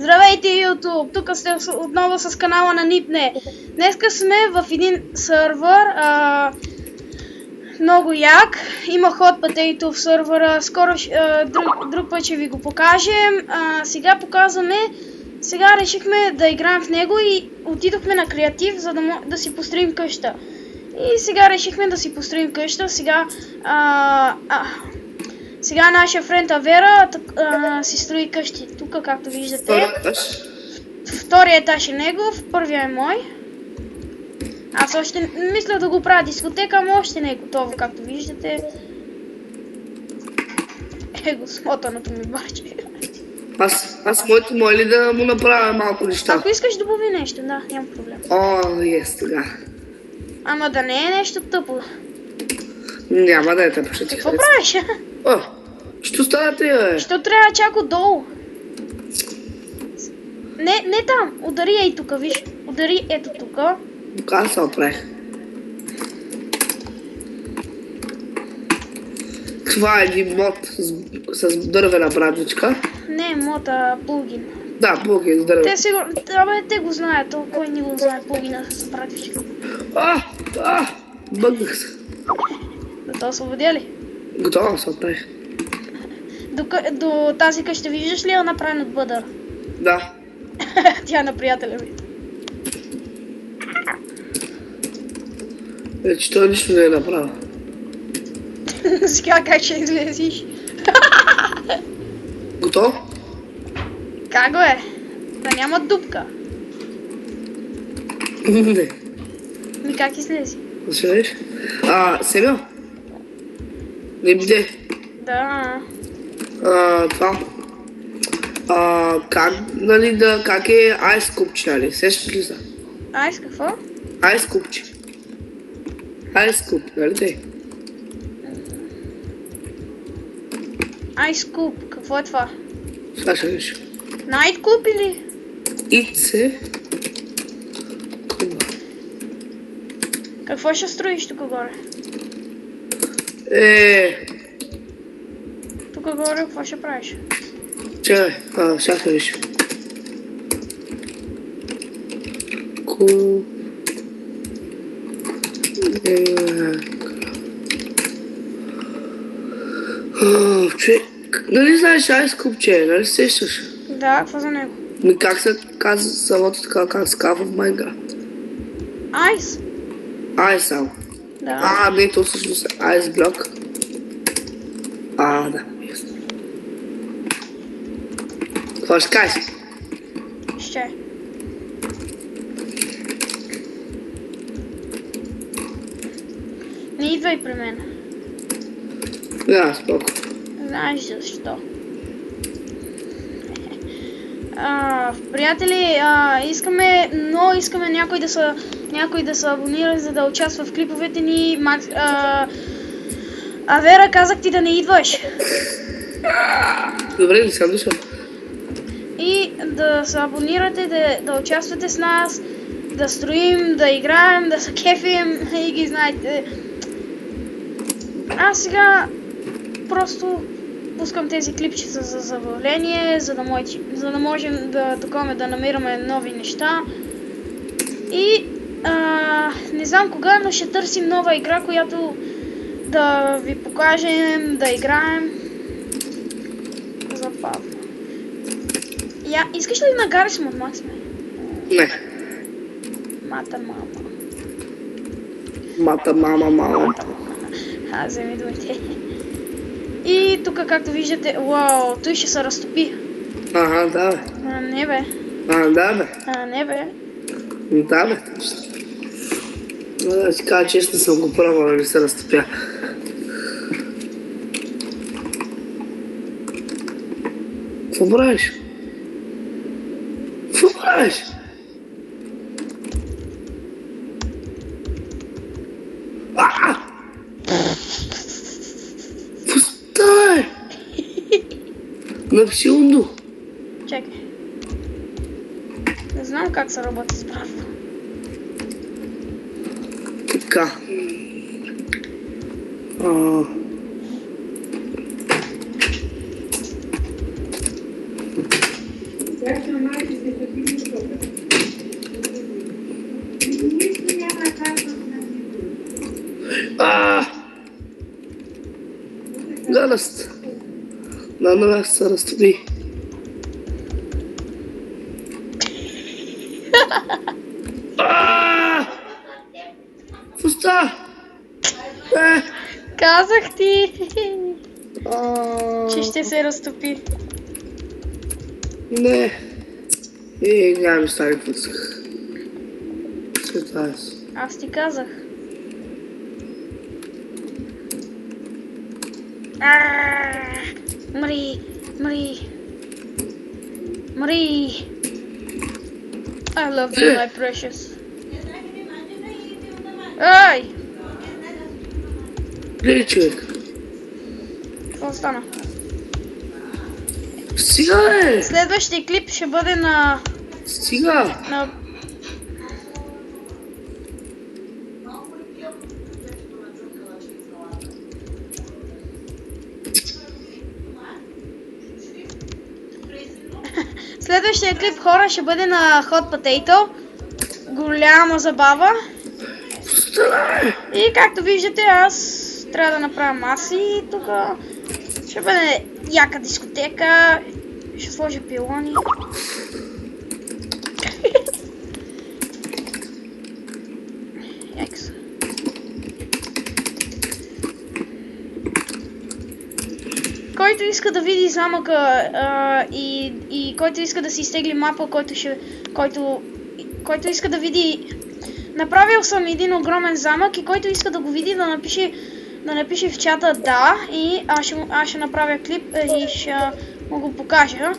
Здравейте, YouTube! Тук сте отново с канала на Нипне. Днеска сме в един сървър, много як. Има ход potato в сървъра, скоро друг път ще ви го покажем. Сега показваме, сега решихме да играем в него и отидохме на креатив, за да си построим къща. И сега решихме да си построим къща. Сега нашия френд Авера си строи къщи. Тук, както виждате. Втория етаж е негов, първия е мой. Аз още мисля да го правя дискотека, ама още не е готово, както виждате. Его, смотаното ми баче. Аз моето моли да му направя малко неща. Ако искаш добави нещо, да, няма проблем. Сега. Ама да не е нещо тъпо. Няма да е тъпо, ще ти Какво правиш? Що ставате, бе? Що трябва чак отдолу? Не там, удари ей тука, виж. Удари ето тука. Как се оправих? Това е един мод с дървена брадичка. Не, мота, пулгин. Да, пулгин с дървена. Те го знаят, толкова не го знае пулгина с брадичка. Бъгнах се. Да те освободя ли? Готово се оправих. До тази къща виждаш ли я направен от бъдър? Да. Тя е на приятеля ми. Че той нищо не е направил. Сега как ще излезиш? Готов? Как го е? Да няма дупка. Не. Ми как излези? Слушаш? Семя? Не биде. Да. Това. Как е айс купче, нали? Сещаш ли са? Айс какво? Айс купче. Айс куп, нали те? Айс куб, какво е това? Това ще виж. Найт куб или? Ице. Какво ще строиш тук горе? Тук горе какво ще правиш? Чакай, сега ще виж. Куп. Нали знаеш айс купче, нали сещаш? Да, какво за него? Как се казва самото така, как се казва в Майнкрафт? Айс? Айс само. Да. Не, то всъщност е айс блок. Да, ясно. Какво ще кажеш? Ще. Не идвай при мен. Да, споко. Знаеш защо. Приятели, искаме някой да се абонира, за да участва в клиповете ни. Авера, казах ти да не идваш. Добре, не съм дошъл. И да се абонирате, да участвате с нас, да строим, да играем, да се кефим и ги знаете. Аз сега просто пускам тези клипчета за забавление, за да можем да намираме нови неща. И не знам кога, но ще търсим нова игра, която да ви покажем, да играем. Забавно. Искаш ли на Гаррис Мод, Макс? Не. Мата мама. Мата мама. Вземи думите. И тук, както виждате, вау, той ще се разтопи. Да, бе. Не, бе. Да, бе. Не, бе. Да, бе. Да си кажа честно, съм го пробвал, не се разтопя. Какво правиш? Какво правиш? Пустай! Напсилно! Чакай. Не знам как се работи с прав. Така. Както майка се купи тук. Нищо няма как да Галаст. На нас се разтори. Пуста! Казах ти, че ще се разтопи. Не. Няма ми стане пъцах. След аз. Аз ти казах. Мри, мри. Мри. I love you, my precious. Ай! Гледай, човек. Какво стана? Стига, бе! Следващия клип ще бъде на... Стига! Следващия клип, хора, ще бъде на Hot Potato. Голяма забава. И както виждате, аз трябва да направя маси тук. Ще бъде яка дискотека. Ще сложа пилони. Екс. Който иска да види замъка и който иска да си изтегли мапа, който иска да види... Направил съм един огромен замък и който иска да го види, да напише в чата да, и аз ще направя клип и ще му го покажа.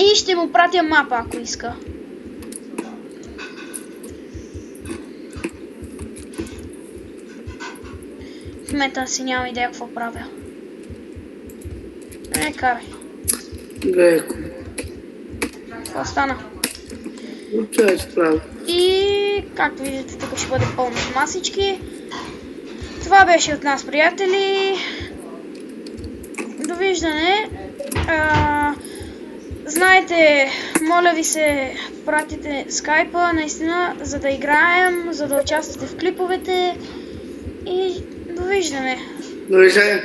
И ще му пратя мапа, ако иска. В момента си нямам идея какво правя. Не карай. Греко. Това стана. Отчай се прави. И както видите, тук ще бъде пълно с масички. Това беше от нас, приятели. Довиждане. Знаете, моля ви се, пратите скайпа, наистина, за да играем, за да участвате в клиповете. И довиждане. Довиждане.